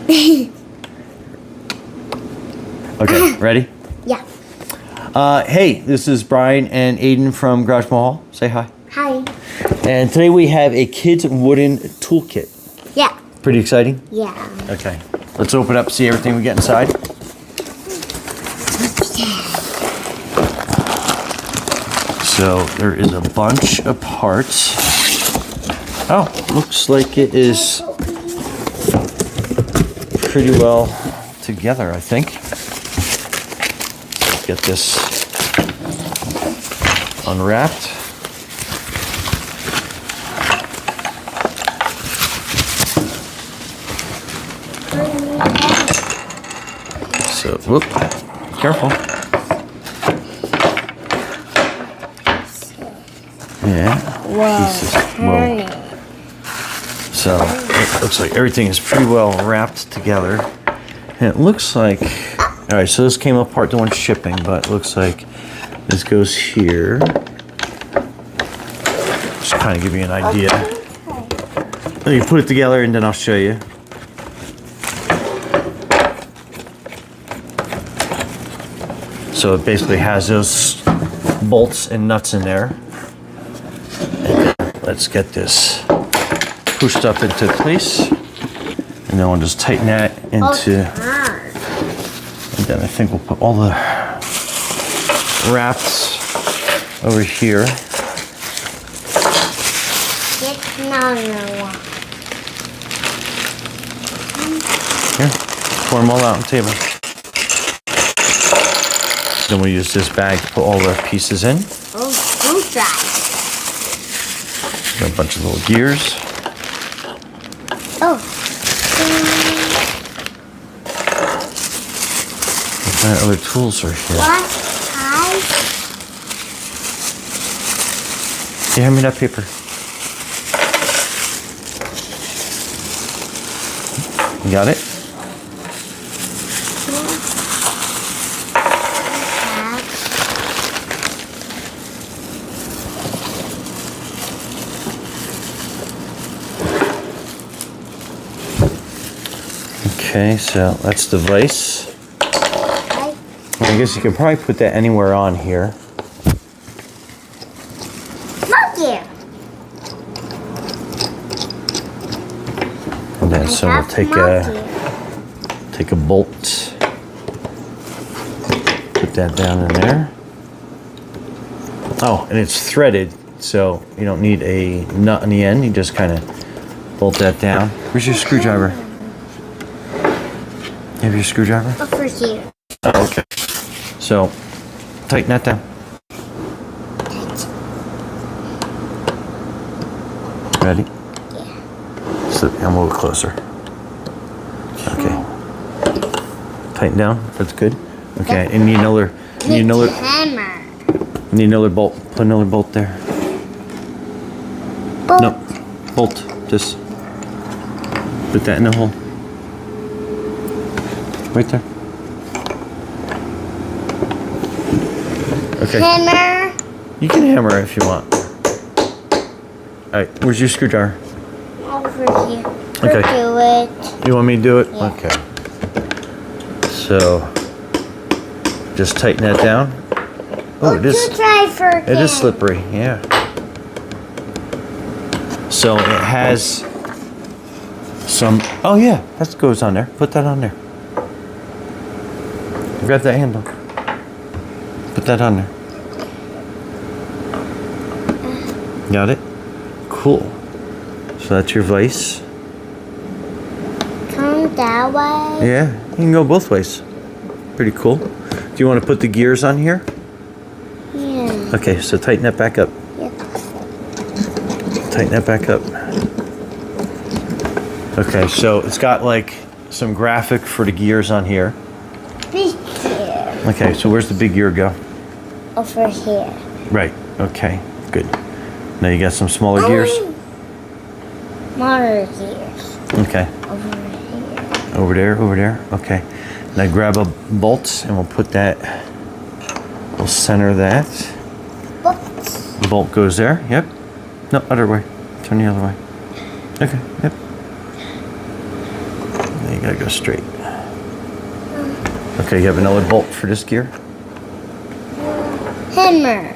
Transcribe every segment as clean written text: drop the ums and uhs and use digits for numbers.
Okay, ready? Yeah. Hey, this is Brian and Aiden from Garage Mall. Say hi. Hi. And today we have a kid's wooden toolkit. Yeah. Pretty exciting? Yeah. Okay, let's open up, see everything we get inside. So there is a bunch of parts. Oh, looks like it is pretty well together, I think. Let's get this unwrapped. So, whoop, careful. Yeah. Whoa. So it looks like everything is pretty well wrapped together. And it looks like, all right, so this came apart during shipping, but it looks like this goes here. Just kind of give you an idea. Let me put it together and then I'll show you. So it basically has those bolts and nuts in there. And let's get this pushed up into place. And then we'll just tighten that into, and then I think we'll put all the wraps over here. Get another one. Here, pour them all out on the table. Then we'll use this bag to put all the pieces in. Oh, screwdriver. Got a bunch of little gears. Oh. What kind of other tools are here? What? Hey, hand me that paper. You got it? Okay, so that's the vise. I guess you could probably put that anywhere on here. Look here. And then so we'll take a bolt, put that down in there. Oh, and it's threaded, so you don't need a nut on the end. You just kind of bolt that down. Where's your screwdriver? You have your screwdriver? Over here. Oh, okay. So, tighten that down. Ready? Yeah. So, I'm a little closer. Okay. Tighten down. That's good. Okay. And you need another. Hammer. Need another bolt. Put another bolt there. Bolt. No. Bolt. Just put that in the hole. Right there. Okay. Hammer. You can hammer it if you want. Alright, where's your screwdriver? Over here. Okay. Do it. You want me to do it? Yeah. Okay. So, just tighten that down. Oh, it is slippery, yeah. So it has some, oh yeah, that goes on there. Put that on there. Grab that handle. Put that on there. Got it? Cool. So that's your vise. Come that way. Yeah, you can go both ways. Pretty cool. Do you want to put the gears on here? Yeah. Okay, so tighten that back up. Yeah. Tighten that back up. Okay, so it's got like some graphic for the gears on here. Big gear. Okay, so where's the big gear go? Over here. Right, okay, good. Now you got some smaller gears? Smaller gears. Okay. Over here. Over there, okay. Now grab a bolt and we'll put that, we'll center that. Books. The bolt goes there, yep. No, other way. Turn the other way. Okay, yep. There you Gotta go straight. Okay, you have another bolt for this gear? Hammer.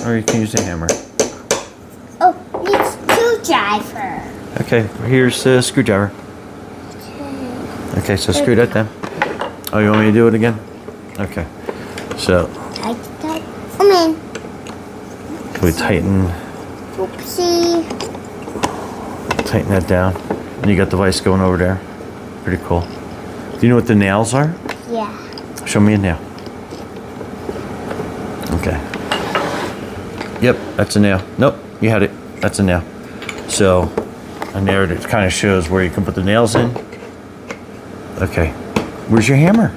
Or you can use a hammer. Oh, it's screwdriver. Okay, here's the screwdriver. Okay, so screw that down. Oh, you want me to do it again? Okay. So, I'm in. we tighten that down. And you got the vise going over there. Pretty cool. Do you know what the nails are? Yeah. Show me a nail. Okay. Yep, that's a nail. Nope, you had it. That's a nail. So, and there it kind of shows where you can put the nails in. Okay. Where's your hammer?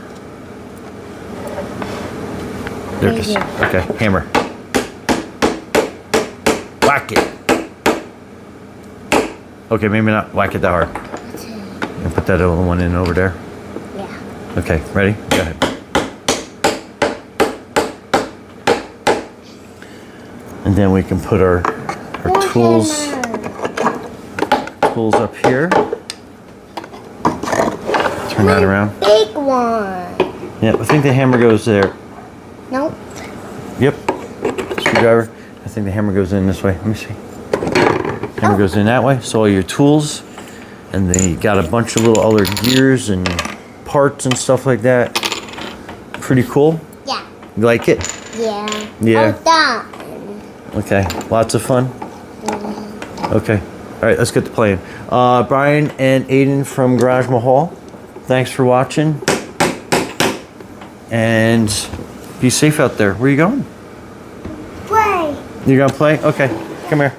There it is. Okay, hammer. Whack it. Okay, maybe not whack it that hard. And put that other one in over there. Yeah. Okay, ready? Go ahead. And then we can put our tools up here. Turn that around. Big one. Yeah, I think the hammer goes there. Nope. Yep. Screwdriver. I think the hammer goes in this way. Let me see. Hammer goes in that way. So all your tools, and they got a bunch of little other gears and parts and stuff like that. Pretty cool. Yeah. You like it? Yeah. Yeah. All done. Okay. Lots of fun. Okay. All right. Let's get to playing. Brian and Aiden from Garage Mahal. Thanks for watching. And be safe out there. Where are you going? Play. You gonna play? Okay. Come here.